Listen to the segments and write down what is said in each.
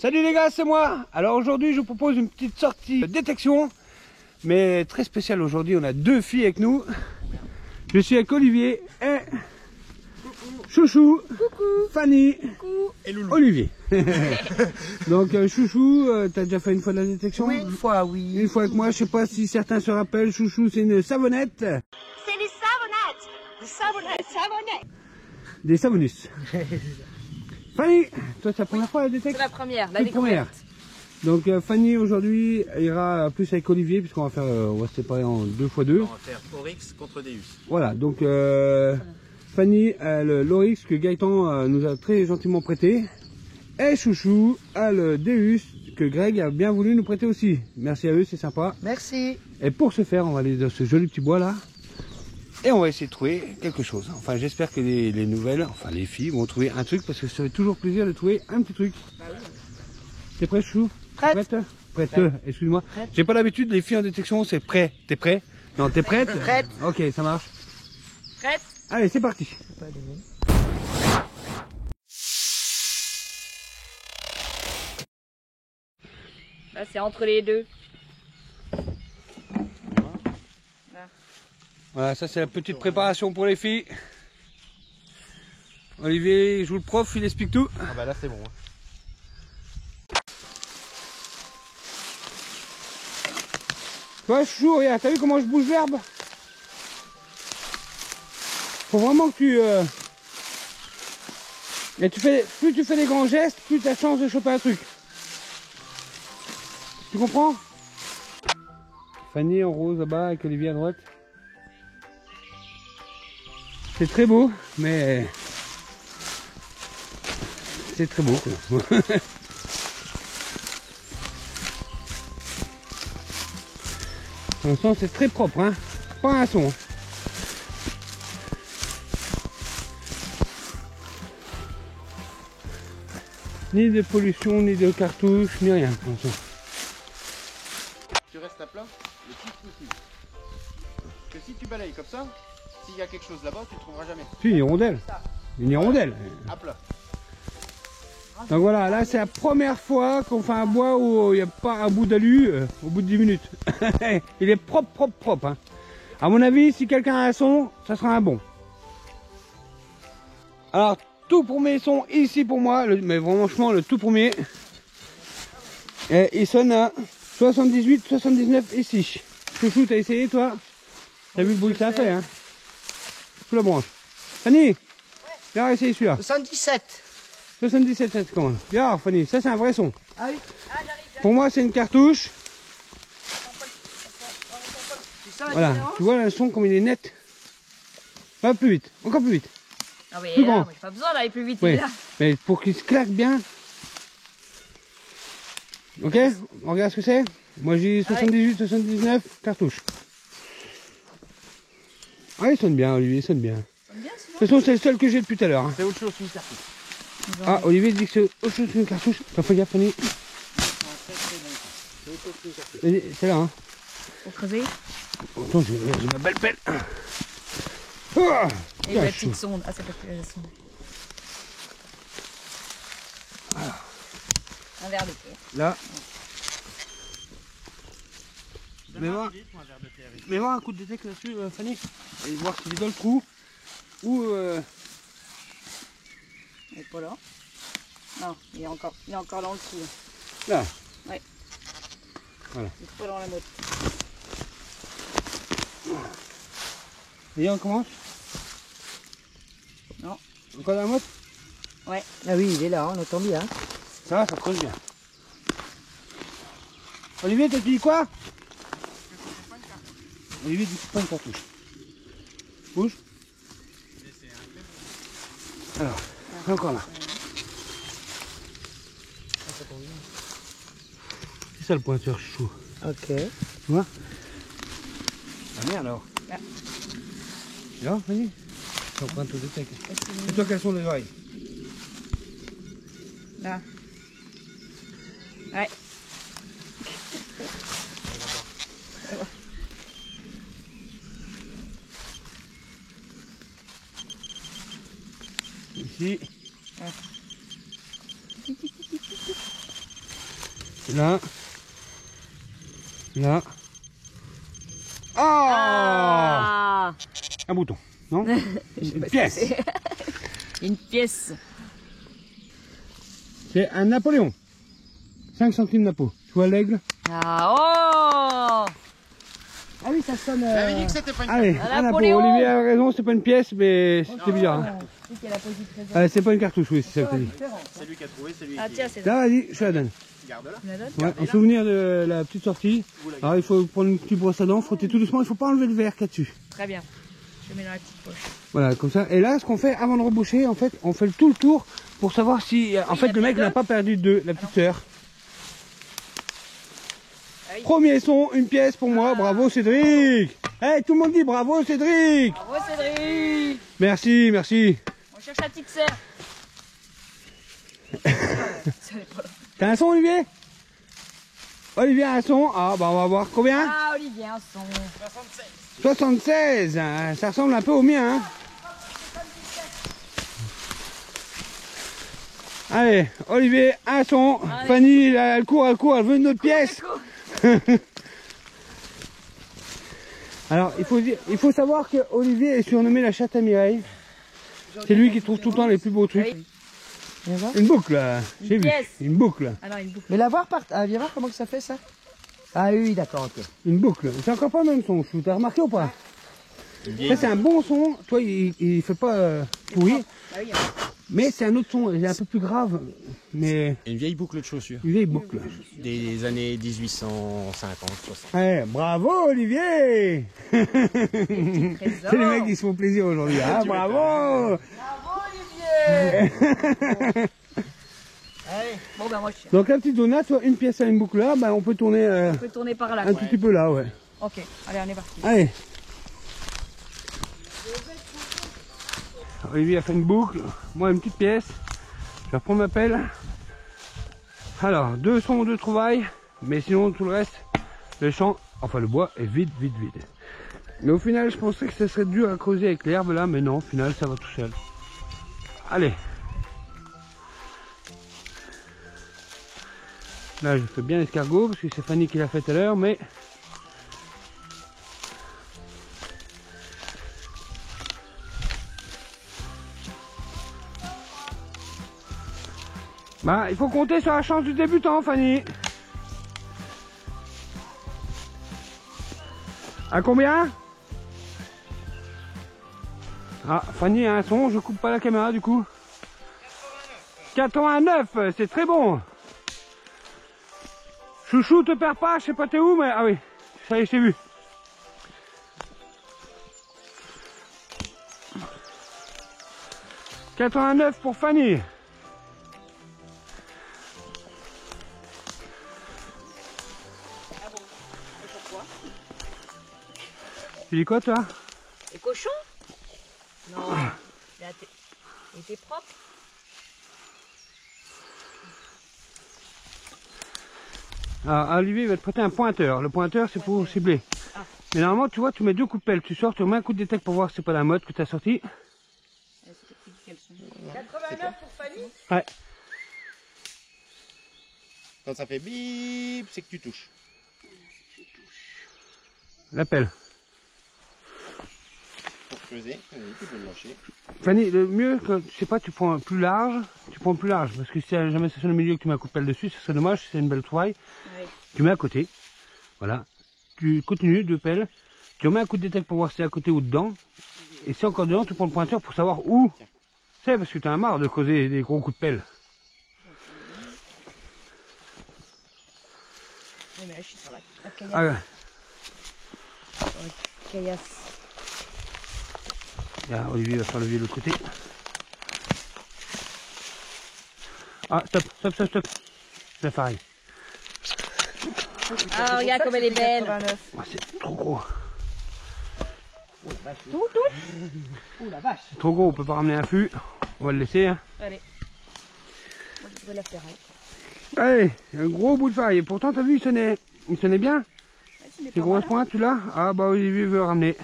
Salut les gars, c'est moi. Alors aujourd'hui je vous propose une petite sortie de détection, mais très spéciale. Aujourd'hui on a deux filles avec nous. Je suis avec Olivier et Chouchou. Coucou. Fanny. Coucou. Et Loulou. Olivier. Donc Chouchou, t'as déjà fait une fois de la détection? Oui, une fois, oui. Une fois avec moi, je sais pas si certains se rappellent, Chouchou c'est une savonnette. C'est des savonnettes. Des savonnettes. Savonnettes. Des savonnus. Fanny, toi c'est la première fois à la détection? C'est la première, la Toute première. Donc Fanny aujourd'hui ira plus avec Olivier puisqu'on va faire, on va se séparer en 2x2. On va faire Oryx contre Deus. Voilà, donc Fanny a l'Oryx que Gaëtan nous a très gentiment prêté. Et Chouchou a le Deus que Greg a bien voulu nous prêter aussi. Merci à eux, c'est sympa. Merci. Et pour ce faire, on va aller dans ce joli petit bois là. Et on va essayer de trouver quelque chose. Enfin, j'espère que les nouvelles, enfin les filles vont trouver un truc parce que ça fait toujours plaisir de trouver un petit truc. Bah oui. T'es prêt, Chouchou? Prête. Prête, excuse-moi. J'ai pas l'habitude, les filles en détection, c'est prêt. T'es prêt? Non, t'es prête? Prête. Ok, ça marche. Prête. Allez, c'est parti. Là, c'est entre les deux. Voilà, ça c'est la petite préparation pour les filles. Olivier il joue le prof, il explique tout. Ah bah là c'est bon. Ouais, Chouchou, regarde, t'as vu comment je bouge l'herbe? Faut vraiment que tu... Et plus tu fais des grands gestes, plus tu as de chance de choper un truc. Tu comprends? Fanny en rose là-bas avec Olivier à droite. C'est très beau, mais... C'est très beau. Pour l'instant, c'est très propre, hein. Pas un son. Ni de pollution, ni de cartouches, ni rien pour l'instant. Tu restes à plat le plus possible. Parce que si tu balayes comme ça, s'il y a quelque chose là-bas, tu ne trouveras jamais. Si, une hirondelle. Une hirondelle. À plat. Donc voilà, là c'est la première fois qu'on fait un bois où il n'y a pas un bout d'alu au bout de 10 minutes. Il est propre, propre, propre. Hein. À mon avis, si quelqu'un a un son, ça sera un bon. Alors, tout premier son ici pour moi, mais franchement le tout premier. Et il sonne à 78, 79 ici. Chouchou, t'as essayé toi? T'as vu le bruit que ça a fait, hein? Sous la branche. Fanny, viens essayer celui-là. 77. 77, ça se commande. Viens, Fanny, ça c'est un vrai son. Ah oui. Pour moi, c'est une cartouche. Ça, Voilà, tu vois le son comme il est net. Va plus vite, encore plus vite. Ah oui, Plus là, grand. j'ai pas besoin d'aller plus vite. Oui, il est là. mais pour qu'il se claque bien. Ok, on regarde ce que c'est. Moi j'ai 78, 79 cartouches. Ah, il sonne bien, Olivier, il sonne bien. J'aime bien, De toute façon, c'est le seul que j'ai depuis tout à l'heure. Hein. C'est autre chose qu'une cartouche. Ah, Olivier dit que c'est autre chose qu'une cartouche. T'as fait gaffe, Fanny. C'est là, hein. Pour creuser. Attends, j'ai ma belle pelle. Ah, Et la petite sonde. Ah, c'est pas que la sonde. Un verre de terre. là. Mais voir un coup de détecte là-dessus, Fanny. Et voir s'il est dans le trou. Ou... Il est pas là. Non, il est encore dans le trou. Là. Ouais. Voilà. Il est pas dans la motte. Et on commence. Non. Encore dans la motte. Ouais. Ah oui, il est là, on entend bien. Ça va, ça creuse bien. Olivier, t'as dit quoi? Olivier dit que c'est pas une cartouche. Bouge. Alors, encore là. C'est ça le pointeur, chou. Ok. Tu vois? Ah merde alors. Là. Là, Fanny? Ça pointe au détecte. Et toi, quelles sont les oreilles? Là. Ouais. Ici. Là. Là. Ah, un bouton, non? Une pièce. Une pièce. C'est un Napoléon. 5 centimes Napo. Tu vois l'aigle? Ah, oh! Ah oui, ça sonne. J'avais dit que c'était pas une Allez, Un un Napo. Napoléon. Olivier a raison, c'est pas une pièce, mais c'était bizarre. Hein. Ah, c'est pas une cartouche, oui, c'est ça que tu dis. C'est lui qui a trouvé, c'est lui Ah, qui tiens, c'est Là, vas-y, je te la donne. garde-la. Ouais, en souvenir de la petite sortie. Alors, il faut prendre une petite brosse à dents, frotter tout doucement, il faut pas enlever le verre qu'il y a dessus. très bien. Je le mets dans la petite poche. Voilà, comme ça. Et là, ce qu'on fait avant de reboucher, en fait, on fait tout le tour pour savoir si, en fait, le mec n'a pas perdu de la petite sœur. oui. Premier son, une pièce pour moi. Bravo, Cédric. Hey, tout le monde dit bravo, Cédric. Bravo, Cédric! Merci, merci. On cherche la petite sœur. T'as un son, Olivier? Olivier a un son. Ah, bah, on va voir combien? Ah, Olivier, un son. 76. Hein, ça ressemble un peu au mien. Hein. Allez, Olivier, un son. Allez. Fanny, elle court, elle veut une autre pièce. Alors, il faut savoir que Olivier est surnommé la chatte à Mireille. C'est lui qui trouve tout le temps les plus beaux trucs. Oui. Viens voir. Une boucle, là. J'ai vu. pièce. Une boucle. Alors, une boucle. Mais la voir viens voir comment que ça fait ça. Ah oui, d'accord, ok. Une boucle. C'est encore pas le même son, Chou. T'as remarqué ou pas? Ça, c'est un bon son. Toi, il fait pas pourri. Ah oui, Mais c'est un autre son. Il est un peu plus grave. Mais Une vieille boucle de chaussure. une vieille boucle. Des années 1850, 60. Ouais, bravo, Olivier. C'est les mecs qui se font plaisir aujourd'hui. Ah, bravo. Bon, ben moi, je Donc, la petite donate, soit une pièce à une boucle là, bah, on peut tourner peux tourner par là. un tout petit peu là, ouais. Ok, allez, on est parti. Allez. Olivier a fait une boucle, moi une petite pièce. Je vais reprendre ma pelle. Alors, 2 sons, 2 trouvailles, mais sinon tout le reste, le champ, enfin le bois est vide. Mais au final, je pensais que ce serait dur à creuser avec l'herbe là, mais non, au final, ça va tout seul. Allez. Là, je fais bien l'escargot parce que c'est Fanny qui l'a fait tout à l'heure, mais bah, il faut compter sur la chance du débutant, Fanny. À combien? Ah, Fanny a un son, je coupe pas la caméra du coup. 89, c'est très bon. Chouchou, te perds pas, je sais pas t'es où, mais ah oui, ça y est, je t'ai vu. « 89 pour Fanny. Tu dis quoi toi? Les cochons? Non. Il était propre. Alors Olivier va te prêter un pointeur. Le pointeur c'est pour cibler. Mais normalement tu vois, tu mets 2 coups de pelle. Tu sors, tu remets un coup de détecte pour voir si c'est pas la mode que tu as sorti. 89 pour Fanny? Ouais. Quand ça fait bip, c'est que tu touches. La pelle. Pour creuser, tu peux le lâcher. Fanny, le mieux, quand, je sais pas, tu prends plus large. Parce que si jamais c'est sur le milieu que tu mets un coup de pelle dessus, ce serait dommage, si c'est une belle trouvaille. Oui. Tu mets à côté. Voilà. Tu continues de pelle. Tu remets un coup de détecte pour voir si c'est à côté ou dedans. Et si encore dedans, tu prends le pointeur pour savoir où. C'est parce que tu as marre de creuser des gros coups de pelle. Oui, mais là, je suis sur la caillasse. Ah ouais. Caillasse. Là, Olivier va faire levier de l'autre côté. Ah, stop. C'est pareil. Ah, regarde comme elle est belle. Ah, c'est trop gros. Ouh la vache. C'est trop gros, on peut pas ramener un fût. On va le laisser. Hein. Allez. Moi, je pourrais la faire. Allez, un gros bout de faille. Et pourtant, t'as vu, il sonnait bien. C'est gros à ce point, tu l'as? Ah bah Olivier veut le ramener.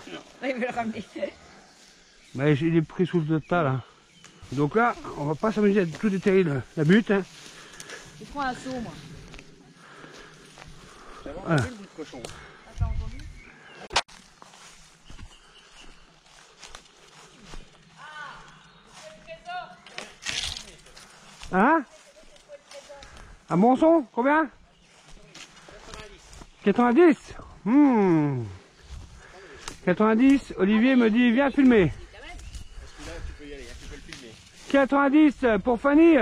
Oui, il veut le ramener. Bah, il est pris sous le tas là. Donc là, on va pas s'amuser à tout déterrer la butte. Hein. Je prends un seau, moi. Ça va Voilà. enlever le bout de cochon. Hein? Un bon son? Combien? 90. 90. Olivier me dit viens filmer. Là, tu peux y aller, hein, tu peux le filmer. 90 pour Fanny.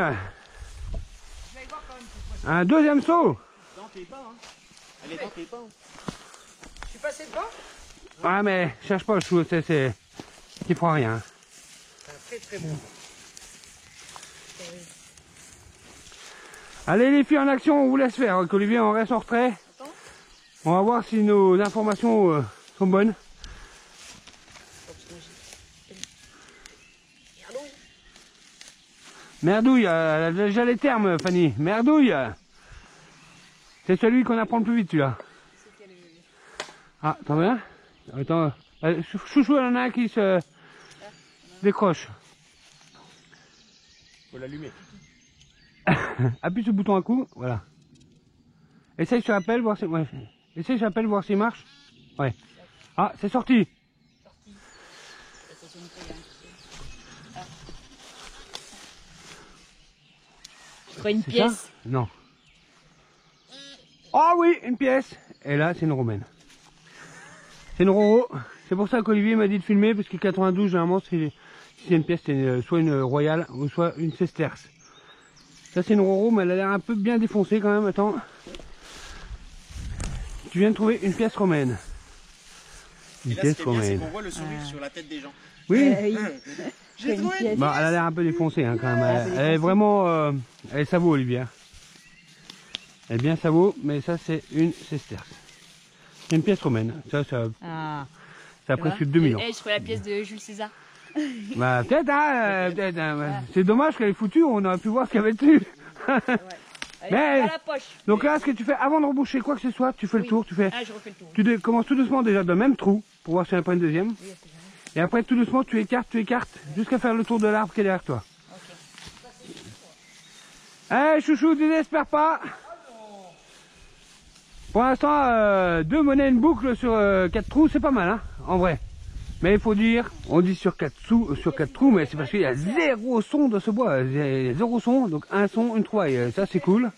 Un deuxième saut. Dans tes pas, hein. Elle est dans tes pas. Hein. Je suis passé devant. Ouais mais cherche pas le chou, c'est qui fera rien. C'est un très très bon. Allez les filles en action, on vous laisse faire. Avec Olivier on reste en retrait. On va voir si nos informations sont bonnes. Merdouille, elle a déjà les termes Fanny. Merdouille. C'est celui qu'on apprend le plus vite celui-là. Ah, t'en veux un? Attends, chouchou, il y en a un qui se décroche. Faut l'allumer. Appuie sur le bouton un coup, voilà. Essaye sur appel, voir si... Ouais. Essaye sur appel, voir s'il marche. Ouais. Ah, c'est sorti. Je crois une C'est pièce. ça? Non. Oh oui, une pièce. Et là, c'est une romaine. C'est une Roro. C'est pour ça qu'Olivier m'a dit de filmer, parce que 92, généralement, si c'est une pièce, c'est soit une royale, ou soit une sesterce. Ça, c'est une Roro, mais elle a l'air un peu bien défoncée quand même. Attends. Tu viens de trouver une pièce romaine. Une Et là, ce pièce qui est bien, c'est romaine. qu'on voit le sourire sur la tête des gens. Oui. J'ai trouvé une Bah, elle a l'air un peu défoncée hein, quand même. Elle est vraiment... elle est savo, Olivier. Elle est bien savo, mais ça, c'est une sesterce. C'est une pièce romaine. Ça Ah. a presque 2000 ans. Je trouvais la pièce de Jules César. Bah, peut-être, hein, peut-être. Hein, ouais. C'est dommage qu'elle est foutue, on aurait pu voir ce qu'il y avait dessus. Elle Mais- est dans la poche. Donc là, ce que tu fais, avant de reboucher quoi que ce soit, tu fais le tour, tu fais... Ah, je refais le tour. Tu commences tout doucement déjà dans le même trou, pour voir si elle en prend une deuxième. Et après, tout doucement, tu écartes, jusqu'à faire le tour de l'arbre qui est derrière toi. Allez, chouchou, désespère pas. Pour l'instant, 2 monnaies, une boucle sur 4 trous, c'est pas mal, hein, en vrai. Mais il faut dire, on dit sur 4 trous, mais c'est parce qu'il y a 0 son dans ce bois. Il y a 0 son, donc un son, une trouvaille. Ça, c'est cool.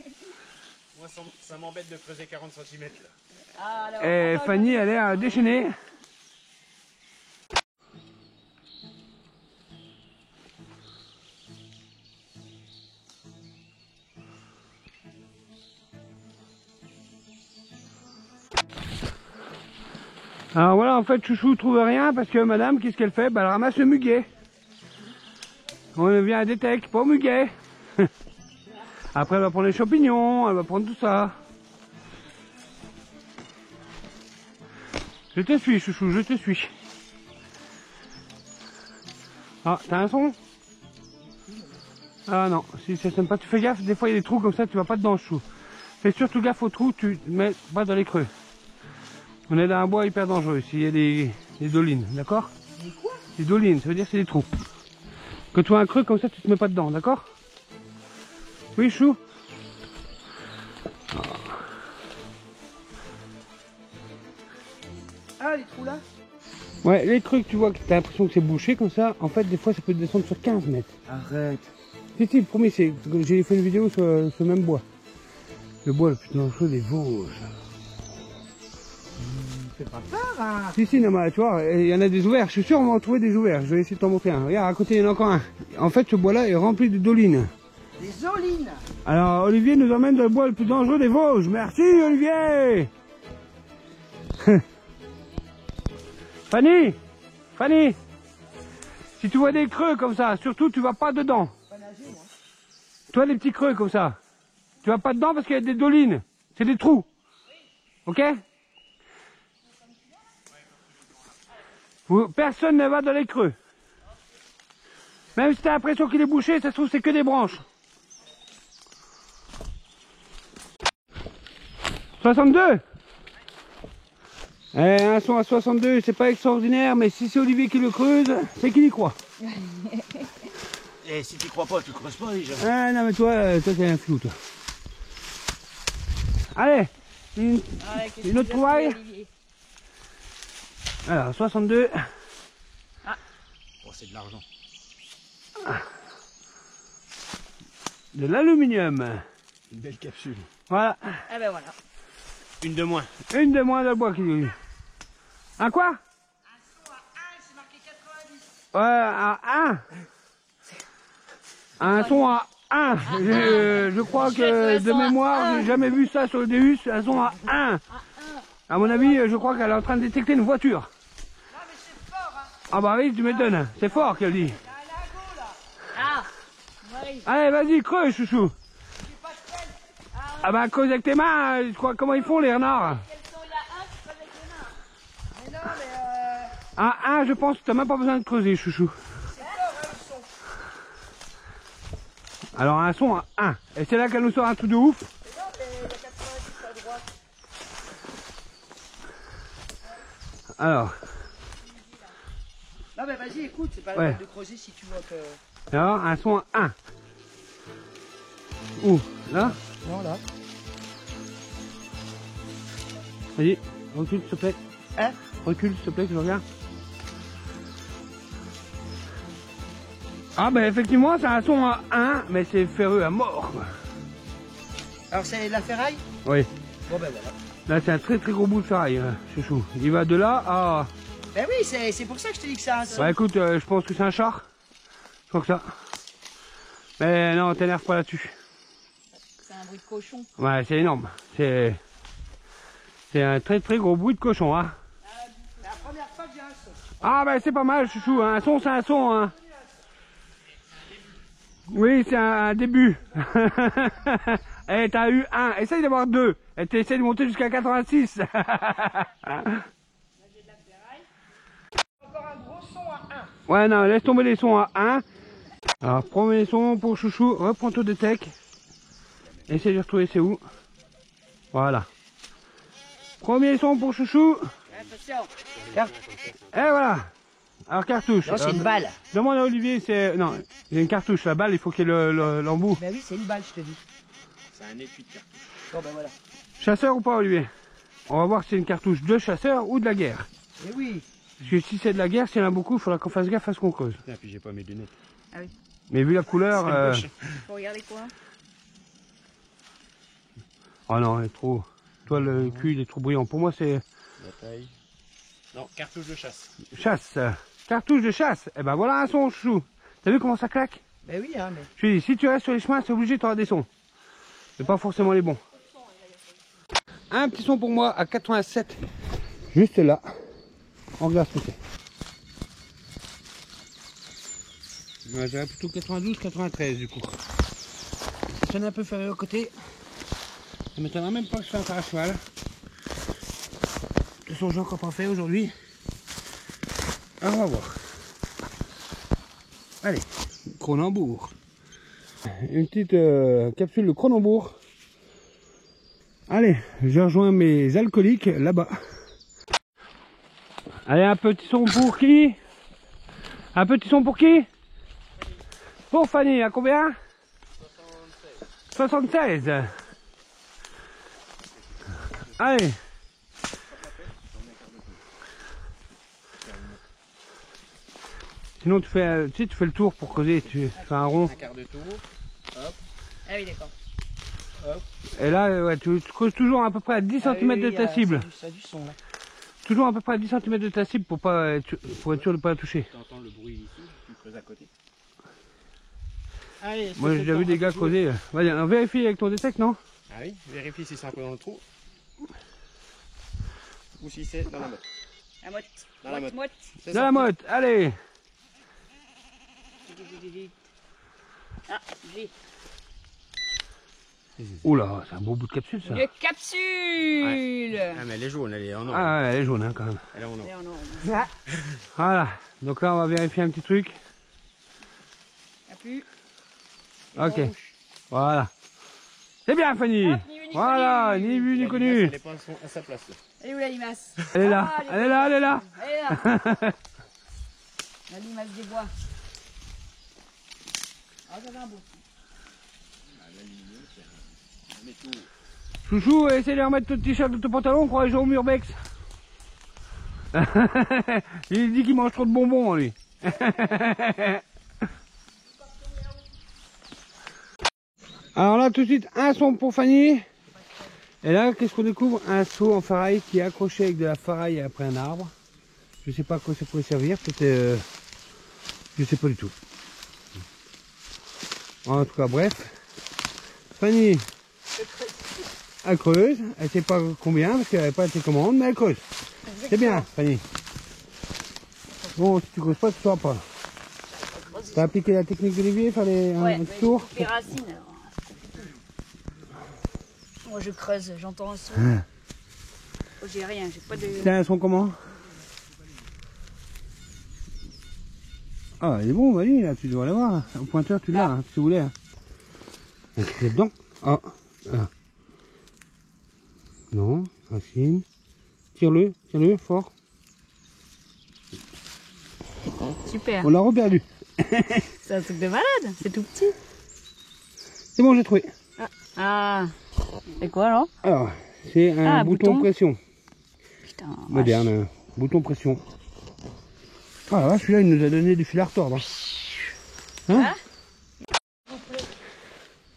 Moi, ça m'embête de creuser 40 cm là. Ah, alors, Et Fanny, elle est à déchaîner. Alors voilà, en fait, Chouchou trouve rien parce que madame, qu'est-ce qu'elle fait? Bah, elle ramasse le muguet. On vient à Détec pour muguet. Après, elle va prendre les champignons, elle va prendre tout ça. Je te suis, Chouchou, je te suis. Ah, t'as un son? Ah non, si ça sonne pas, tu fais gaffe, des fois il y a des trous comme ça, tu vas pas dedans, Chou. Fais surtout gaffe aux trous, tu te mets pas dans les creux. On est dans un bois hyper dangereux, s'il y a des dolines, d'accord? Des dolines, ça veut dire c'est des trous. Quand tu vois un creux comme ça, tu te mets pas dedans, d'accord? Oui, Chou? Ah, les trous là. Ouais, les creux que tu vois, que t'as l'impression que c'est bouché comme ça, en fait, des fois, ça peut descendre sur 15 mètres. Arrête. Si, le premier, c'est j'ai fait une vidéo sur ce même bois. Le bois le plus dangereux des Vosges. Fais pas peur, hein. Si, non, mais tu vois, il y en a des ouverts. Je suis sûr qu'on va en trouver des ouverts. Je vais essayer de t'en montrer un. Regarde, à côté, il y en a encore un. En fait, ce bois-là est rempli de dolines. Des olines. Alors, Olivier nous emmène dans le bois le plus dangereux des Vosges. Merci, Olivier. Fanny, Fanny, si tu vois des creux comme ça, surtout, tu vas pas dedans. Toi, les petits creux comme ça, tu vas pas dedans parce qu'il y a des dolines. C'est des trous. Ok? Personne ne va dans les creux. Même si tu as l'impression qu'il est bouché, ça se trouve c'est que des branches. 62. Un son à 62, c'est pas extraordinaire, mais si c'est Olivier qui le creuse, c'est qu'il y croit. Et si tu crois pas, tu creuses pas déjà. Ah non mais toi t'es un flou toi. Allez, Une autre trouvaille. Alors 62. Oh, c'est de l'argent. De l'aluminium. Une belle capsule. Voilà. Ah ben voilà. Une de moins. Une de moins de bois qui dit. Un quoi? Ouais, un 1. Un son à 1. Je crois que de mémoire, j'ai jamais vu ça sur le Deus. Un son à 1. À mon avis, je crois qu'elle est en train de détecter une voiture. Ah bah oui, tu m'étonnes. C'est fort qu'elle dit. Ah, Marie. Allez, vas-y, creuse, chouchou. Ah bah, creuse avec tes mains. Je crois comment ils font les renards. Mais non, Un 1, je pense que t'as même pas besoin de creuser, chouchou. Alors un son à 1. Et c'est là qu'elle nous sort un truc de ouf. Alors, Non mais vas-y, écoute, c'est pas la Ouais. peine de creuser si tu vois que... alors un son à 1. Où? Là? Non, là. Vas-y, recule s'il te plaît. Hein? Recule s'il te plaît que je regarde. Ah bah effectivement c'est un son à 1, mais c'est ferreux à mort. Quoi. Alors c'est de la ferraille? Oui. Bon ben voilà. Là c'est un très très gros bout de ferraille, chouchou. Il va de là à... Ben oui, c'est pour ça que je te dis que c'est un son. Bah écoute, je pense que c'est un char. Je crois que ça. Mais non, t'énerve pas là-dessus. c'est un bruit de cochon. Ouais, c'est énorme. C'est un très très gros bruit de cochon, hein. C'est la première fois que j'ai un son. Ah bah c'est pas mal, chouchou. Un son, c'est un son, hein. Oui, c'est un début. Et t'as eu 1. Essaye d'avoir 2. Et t'essayes de monter jusqu'à 86. Encore un gros son à 1. Ouais, non, laisse tomber les sons à 1. Alors, premier son pour chouchou. Reprends ton détec. Essaye de retrouver c'est où. Voilà. Premier son pour chouchou. Attention. Et voilà. Alors, cartouche. Non, c'est une balle. Demande à Olivier, c'est... Non, il y a une cartouche. La balle, il faut qu'il y ait l'embout. Ben oui, c'est une balle, je te dis. C'est un étui de cartouche. Bon ben voilà. Chasseur ou pas, Olivier? On va voir si c'est une cartouche de chasseur ou de la guerre. Et oui. Parce que si c'est de la guerre, s'il y en a beaucoup, il faudra qu'on fasse gaffe à ce qu'on creuse. Et puis j'ai pas mes lunettes. Mais vu la couleur... Faut regarder quoi? Oh non, elle est trop... Toi, le cul, il est trop brillant. Pour moi, c'est La taille. Non, cartouche de chasse. chasse. Cartouche de chasse. Et ben voilà un son, chou. T'as vu comment ça claque? Ben oui, hein, mais... Je te dis, si tu restes sur les chemins, c'est obligé, tu auras des sons. Mais pas forcément les bons. Un petit son pour moi à 87. Juste là. On regarde ce que c'est. Ouais, j'aurais plutôt 92, 93 du coup. Ça sonne un peu ferré au côté. Ça m'étonnera même pas que je fasse un cheval. De toute façon, j'ai encore pas fait aujourd'hui. Alors, on va voir. Allez, Cronenbourg. Une petite capsule de Cronenbourg. Allez, je rejoins mes alcooliques là-bas. Allez, un petit son pour qui? Un petit son pour qui? Pour Fanny, à combien? 76. Allez. Sinon tu fais, tu sais, tu fais le tour pour creuser, tu fais un rond. Un quart de tour. Ah oui, d'accord. Et là, ouais, tu creuses toujours à peu près à 10 cm de ta cible. Ça a du son là. Toujours à peu près à 10 cm de ta cible pour être sûr de ne pas la toucher. Tu entends le bruit ici, tu creuses à côté. Allez, Moi j'ai déjà vu des gars creuser. Vas-y, on vérifie avec ton détect, non? Ah oui, vérifie si c'est un peu dans le trou. Ou si c'est dans la motte. La motte. Dans la motte. Motte. C'est Dans ça. la motte, allez. Ah, j'ai. Oula, c'est un beau bout de capsule ça. Une capsule. Ah mais elle est jaune, elle est en or. Ah ouais, elle est jaune hein, quand même. Elle est en or. Et on en Voilà, donc là on va vérifier un petit truc. a plus. Ok, voilà. C'est bien Fanny. Hop, ni vu ni Voilà, connu. ni vu ni La connu. limace, elle est pas à sa place. Là. Elle est où la limace? Elle est là, Ah, elle est là, elle est là. Elle est là. La limace des bois. Ah, ça fait un beau. Chouchou, essaie de remettre ton t-shirt de ton pantalon, on croirait jouer au Murbex. Il dit qu'il mange trop de bonbons, lui. Alors là, tout de suite, un son pour Fanny. Et là, qu'est-ce qu'on découvre? Un seau en ferraille qui est accroché avec de la ferraille après un arbre. Je sais pas à quoi ça pourrait servir, peut-être... je sais pas du tout. En tout cas, bref. Fanny, elle creuse. Elle sait pas combien, parce qu'elle n'avait pas été commande, mais elle creuse. C'est bien, Fanny. Bon, si tu creuses pas, tu sauras pas. T'as appliqué la technique d'Olivier, faire un petit tour? Les racines. Alors. Moi je creuse, j'entends un son. Oh, j'ai rien, j'ai pas de. C'est un son comment? Ah, il est bon, vas-y, là, tu dois l'avoir. Au pointeur, tu l'as, si tu voulais. C'est dedans. Ah, ah. Non, racine. Tire-le fort. Super. On l'a reperdu. C'est un truc de malade, c'est tout petit. C'est bon, j'ai trouvé. Ah, c'est quoi alors? Alors, c'est un bouton pression. Putain, Moderne, bouton pression. Ah là, celui-là, il nous a donné du fil à retordre. Hein?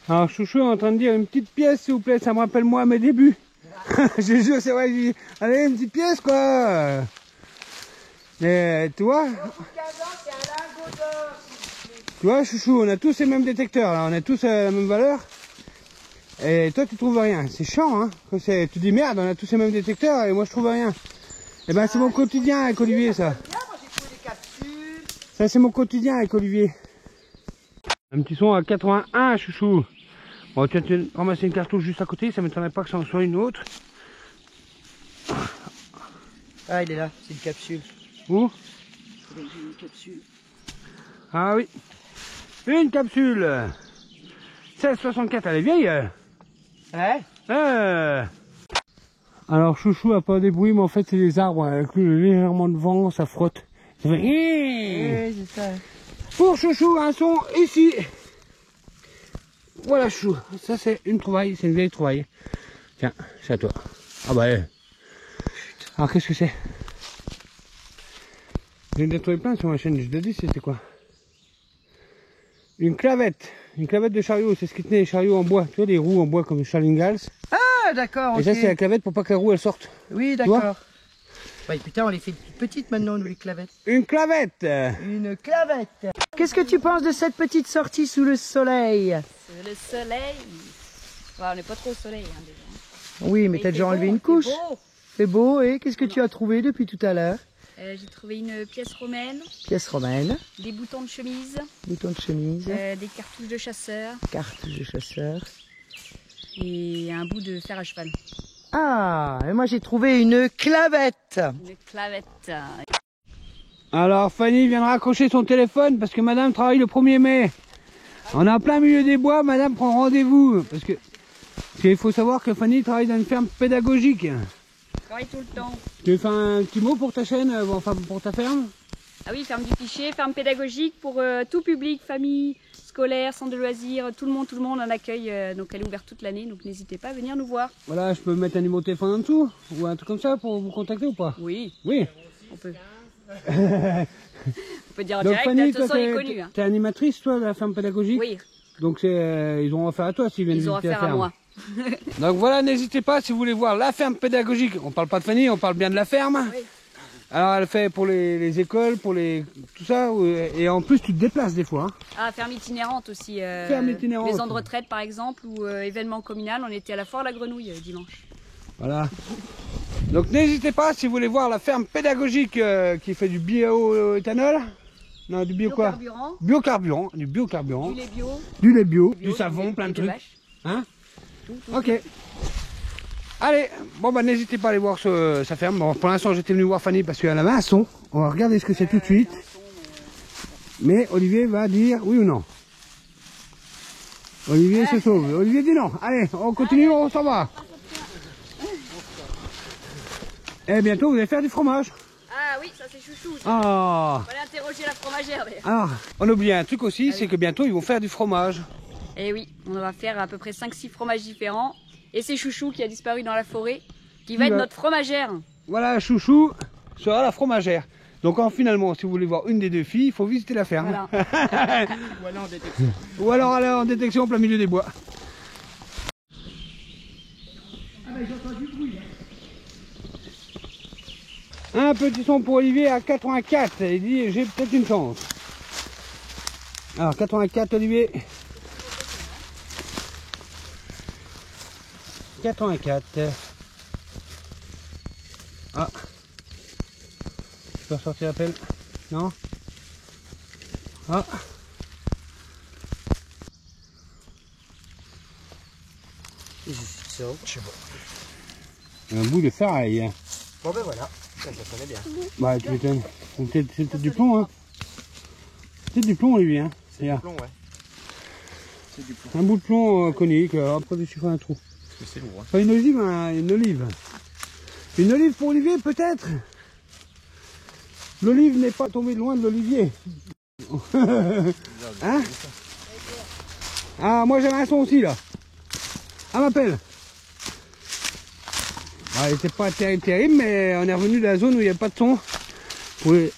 Alors, Chouchou est en train de dire une petite pièce, s'il vous plaît, ça me rappelle moi à mes débuts. Je jure, c'est vrai, je dis, allez, une petite pièce, quoi. Et tu vois, Chouchou, on a tous les mêmes détecteurs, là, on a tous la même valeur. Et toi, tu trouves rien. C'est chiant, hein. Tu dis merde, on a tous les mêmes détecteurs et moi, je trouve rien. Et ben, c'est mon quotidien avec Olivier, ça. Ça, c'est mon quotidien avec Olivier. Un petit son à 81, Chouchou. Bon, tu vas ramasser une cartouche juste à côté, ça m'étonnerait pas que ça en soit une autre. Ah, il est là, c'est une capsule. Où? Une capsule. Ah oui. Une capsule. 1664, elle est vieille. Ouais. Alors Chouchou a pas des bruits, mais en fait c'est des arbres. Avec légèrement de vent, ça frotte. Ça fait... Oui, c'est ça. Pour Chouchou, un son ici. Voilà Chouchou. Ça c'est une trouvaille, c'est une vieille trouvaille. Tiens, c'est à toi. Ah bah ouais. Alors qu'est-ce que c'est? J'ai nettoyé plein sur ma chaîne, je te dis c'était quoi? Une clavette de chariot, c'est ce qui tenait les chariots en bois, tu vois, des roues en bois comme Charles Ingalls. Ah, d'accord, Et ça c'est la clavette pour pas que la roue elle sorte. Oui, d'accord. Ouais, putain, on les fait toutes petites maintenant, nous, les clavettes. Une clavette. Une clavette. Qu'est-ce que tu penses de cette petite sortie sous le soleil? C'est le soleil. Ouais, on n'est pas trop au soleil, hein, déjà. Oui, mais t'as déjà enlevé une couche. C'est beau, et qu'est-ce que tu as trouvé depuis tout à l'heure? J'ai trouvé une pièce romaine, Pièce romaine, des boutons de chemise, bouton de chemise, des cartouches de chasseur carte de chasseur. et un bout de fer à cheval. Ah, et moi j'ai trouvé une clavette. Une clavette. Alors Fanny vient de raccrocher son téléphone parce que madame travaille le 1er mai. On est en plein milieu des bois, madame prend rendez-vous. Parce qu'il faut savoir que Fanny travaille dans une ferme pédagogique. Je travaille tout le temps. Tu veux faire un petit mot pour ta chaîne, enfin pour ta ferme? Ah oui, ferme du Pichet, ferme pédagogique pour tout public, famille, scolaire, centre de loisirs, tout le monde en accueil. Donc elle est ouverte toute l'année, donc n'hésitez pas à venir nous voir. Voilà, je peux mettre un numéro de téléphone en dessous? Ou un truc comme ça pour vous contacter ou pas? Oui, Oui. on peut. On peut dire en Donc direct, Fanny, de toute toi façon elle est connue. Hein. t'es animatrice toi de la ferme pédagogique? Oui, Donc ils auront affaire à toi s'ils viennent ils ont visiter la affaire à ferme. moi. Donc voilà, n'hésitez pas si vous voulez voir la ferme pédagogique. On parle pas de Fanny, on parle bien de la ferme. Oui. Alors elle fait pour les écoles, pour tout ça, et en plus tu te déplaces des fois. Hein. Ah, ferme itinérante aussi. Ferme itinérante. Maison de retraite par exemple, ou événement communal. On était à la Foire la Grenouille dimanche. Voilà. Donc n'hésitez pas si vous voulez voir la ferme pédagogique qui fait du bioéthanol. Non, du bio quoi? Biocarburant, Du biocarburant. du lait bio, Du lait bio, du savon, plein de lait trucs. vache. Hein? Tout. Ok. Allez, bon bah n'hésitez pas à aller voir sa ferme. Bon, pour l'instant j'étais venu voir Fanny parce qu'elle avait un son. On va regarder ce que c'est tout de suite. Mais Olivier va dire oui ou non. Olivier se sauve. Olivier dit non. Allez, on continue, on s'en va. Et bientôt vous allez faire du fromage. Ah oui, ça c'est chouchou. Ça. Ah. On va aller interroger la fromagère d'ailleurs. Alors, on oublie un truc aussi, c'est que bientôt ils vont faire du fromage. Et oui, on va faire à peu près 5-6 fromages différents. Et c'est Chouchou qui a disparu dans la forêt, qui va être va- notre fromagère. Voilà, Chouchou sera la fromagère. Donc finalement, si vous voulez voir une des deux filles, il faut visiter la ferme. Voilà. Ou alors en détection. Ou alors aller en détection en plein milieu des bois. Un petit son pour Olivier à 84. Il dit j'ai peut-être une chance. Alors 84 Olivier. 84. Ah. Tu peux ressortir la pelle? Non? Ah. Un bout de ferraille. Bon ben voilà. Ça sonnait bien. Bah tu m'étonnes. C'est peut-être du plomb hein. C'est peut-être du plomb Olivier hein. C'est du plomb, ouais. C'est du plomb. Un bout de plomb conique, après tu fais un trou. Parce que c'est lourd. Hein. Pas une olive, hein, une olive. Une olive pour Olivier peut-être. L'olive n'est pas tombée loin de l'olivier. Hein? Ah moi j'avais un son aussi là. À ma pelle. Ah, il n'était pas terrible, mais on est revenu de la zone où il n'y avait pas de son. Oui.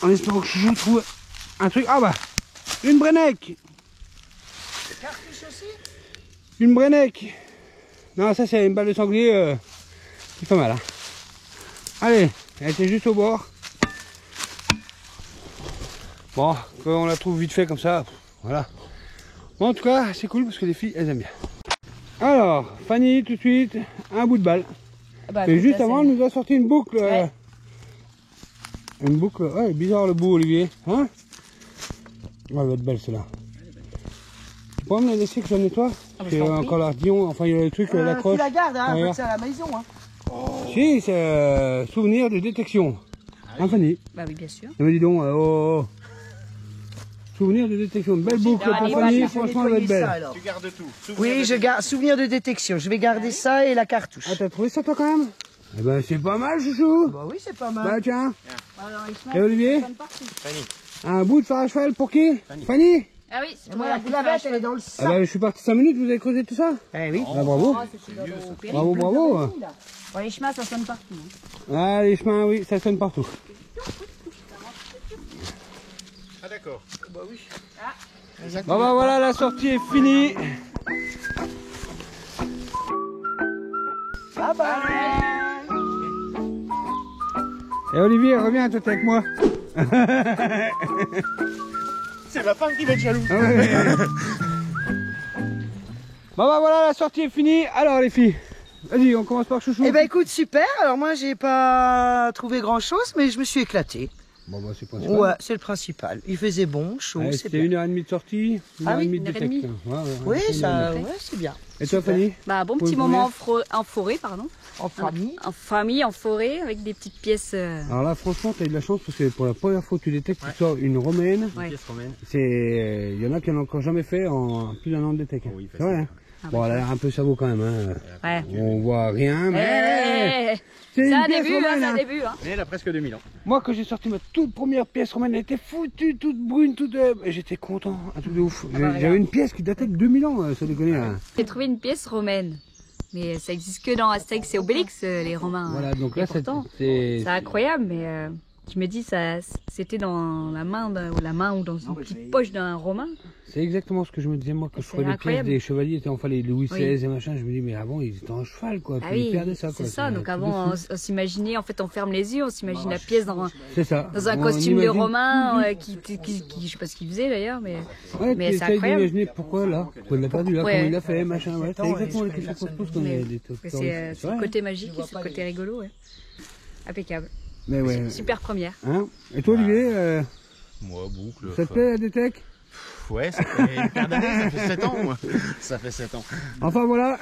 En espérant que je trouve un truc. Ah bah, une brennec. Une brennec. Non, ça c'est une balle de sanglier qui fait mal. Hein. Allez, elle était juste au bord. Bon, on la trouve vite fait comme ça. Voilà. Bon, en tout cas, c'est cool parce que les filles, elles aiment bien. Alors, Fanny, tout de suite, un bout de balle. Ah bah, Et écoute, juste là, avant, c'est- elle nous a sorti une boucle. Ouais. Une boucle, ouais, bizarre le bout, Olivier. Hein? Ouais, elle va être belle celle-là. Tu peux me la laisser que je la nettoie? bah, C'est je t'en prie. encore l'ardillon, enfin il y a le truc, Tu l'accroche. la gardes, hein, Derrière. c'est à la maison. Hein. Si, c'est souvenir de détection. Hein, Fanny? Bah oui, bien sûr. Non, mais dis donc, oh. Souvenir de détection. Une belle boucle allez, pour vas-y, Fanny, je vais franchement elle va être Nettoyer ça, belle. alors. Tu gardes tout. Souvenir Oui, de je garde souvenir de détection. Je vais garder ça et la cartouche. Ah, t'as trouvé ça toi quand même? Eh ben c'est pas mal, chouchou. Bah oui, c'est pas mal. Bah tiens. Alors, Et Olivier? Fanny. Un bout de fer à cheval pour qui? Fanny? Ah oui, c'est Et pour moi, la la clavette, elle est dans le Ah sac. bah, je suis parti 5 minutes, vous avez creusé tout ça? Eh oui. Ah, bravo. Bravo, bravo. Bon, les chemins, ça sonne partout. Hein. Ah, les chemins, oui, ça sonne partout. Ah d'accord. Bon bah voilà, la sortie est finie. Bye bye. Et Olivier, reviens, toi t'es avec moi. C'est ma femme qui va être jalouse. Ah ouais. Bon bah voilà, la sortie est finie. Alors les filles, vas-y, on commence par Chouchou. Eh ben écoute, super. Alors moi, j'ai pas trouvé grand chose, mais je me suis éclaté. Bon bah c'est pas Ouais, c'est le principal. Il faisait bon, chaud, c'est C'était bien. 1h30 de sortie, 1h30 Ah oui, de 1h30. détecte. Ouais, Oui, ça, ouais. ouais, c'est bien. Et toi Fanny? Bah, bon Pour petit une moment première en forêt, pardon. En famille. En famille, en forêt, avec des petites pièces. Alors là franchement t'as eu de la chance parce que pour la première fois que tu détectes, tu sors une romaine. Ouais. Pièce romaine. C'est, il y en a qui n'ont encore jamais fait en plus d'un an de détecte. Oui, c'est vrai. Hein. Ah, Bon, elle a l'air un peu sabot quand même. Hein. Ouais. On voit rien, mais Eh, c'est c'est une un pièce début, hein, romaine. c'est un Hein. début. Hein. Mais elle a presque 2000 ans. Moi, quand j'ai sorti ma toute première pièce romaine, elle était foutue, toute brune, toute. Et j'étais content, un truc de ouf. J'avais une pièce qui datait de 2000 ans, ça déconne. Hein. J'ai trouvé une pièce romaine. Mais ça existe que dans Astérix et Obélix, les Romains. Voilà, donc Et là, pourtant, c'est. c'est incroyable, mais je me dis, ça, c'était dans la main, ou dans une petite poche d'un Romain. C'est exactement ce que je me disais, moi, que je C'est trouvais les pièces incroyable. des chevaliers étaient enfin les Louis Oui. XVI et machin. Je me dis, mais avant, ils étaient en cheval, quoi. Ah Puis ils oui, perdaient ça, c'est quoi. ça. un Donc truc de avant, fou. on s'imaginait, en fait, on ferme les yeux, on s'imagine la pièce C'est ça. dans un On costume de imagine- Romain, qui, je sais pas ce qu'il faisait d'ailleurs, mais Ouais, mais tu c'est essayes incroyable. d'imaginer pourquoi là, pourquoi il l'a perdu là, Ouais. comment il l'a fait, machin, ouais, c'est exactement les questions qu'on se pose quand il y a des trucs. c'est le vrai, côté magique, c'est le côté rigolo, ouais. Impeccable. mais ouais. Super première. Hein? Et toi Olivier, Moi, boucle. ça te plaît la détecte? Ouais, ça fait une paire d'années, ça fait 7 ans, moi. Ça fait 7 ans. Enfin voilà,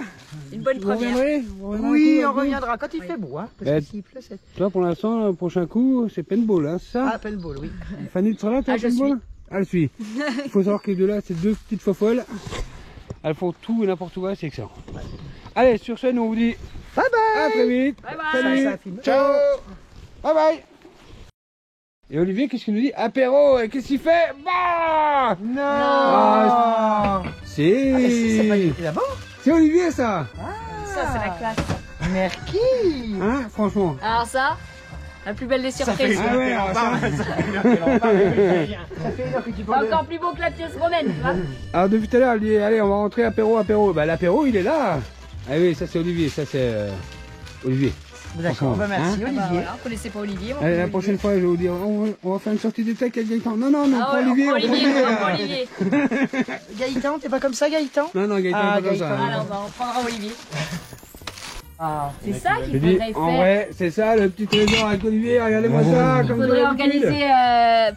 Une bonne vous première. reviendrez? Vous reviendrez Oui, un on coup, avec reviendra quand il fait beau, hein. Parce Eh, que s'il pleut, c'est. nous toi pour l'instant, le prochain coup, c'est paintball, hein, c'est Ah, ça? paintball, oui. Fanny, tu seras là, toi, Ah, je paintball? Ah, je suis. Il faut savoir que les deux là, c'est deux petites fofolles. Elles font tout et n'importe quoi, c'est excellent. Allez, sur ce, nous on vous dit Bye bye. à très vite. Bye bye. Salut. Ça filme. Ciao. Bye bye. Et Olivier, qu'est-ce qu'il nous dit? Apéro, et qu'est-ce qu'il fait? Bah Non. Ah, Ah, mais si, c'est pas c'est... écrit là-bas. C'est Olivier ça. Ça, c'est la classe. Merci. Hein, franchement. Alors ça, la plus belle des surprises. Ah ouais, alors ça... Pas encore plus beau que la pièce romaine, tu vois. Alors depuis tout à l'heure, elle dit, allez, on va rentrer apéro. Bah l'apéro, il est là. Ah oui, ça c'est Olivier, ça c'est Olivier. D'accord, bah, merci Bah, Olivier. voilà, vous connaissez pas Olivier. Allez, la prochaine fois, je vais vous dire, on va faire une sortie de tech avec Gaëtan. Non, non, Ah pas ouais, Olivier, on on prend prend Olivier, Olivier. on prend Olivier. Gaëtan, t'es pas comme ça Gaëtan? Non, non, Gaëtan, Ah, il est pas comme ça. Gaëtan. hein. Alors, bah, on prendra Olivier. Ah. C'est ça Je qu'il dis, faudrait en faire. vrai, c'est ça le petit trésor avec Olivier, regardez-moi ça. Il comme faudrait d'habitude. organiser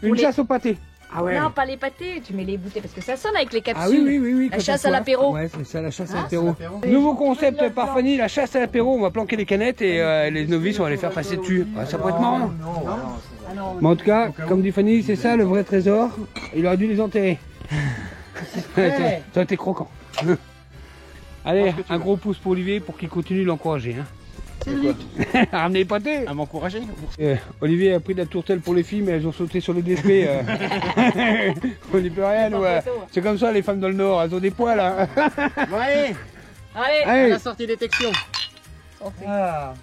pour Une les... chasse au pâté. Ah ouais. Non, pas les pâtés, tu mets les bouteilles parce que ça sonne avec les capsules. Ah oui. La quand chasse ça à soit. l'apéro. Ouais, c'est ça, la chasse à l'apéro. Nouveau concept par Fanny, la chasse à l'apéro. On va planquer les canettes et les novices, on va les faire passer dessus. Ouais, ça pourrait être marrant. Ah non. Mais en tout cas, comme dit Fanny, c'est ça le vrai trésor. Il aurait dû les enterrer. Ça aurait été croquant. Allez, un gros pouce pour Olivier pour qu'il continue de l'encourager. Hein. Ramenez les pâtés. À m'encourager. Olivier a pris de la tourtelle pour les filles, mais elles ont sauté sur le DSP. On n'y peut rien, nous. C'est comme ça, les femmes dans le Nord, elles ont des poils. Hein. Bon allez, Allez, Allez, la sortie détection. Ah.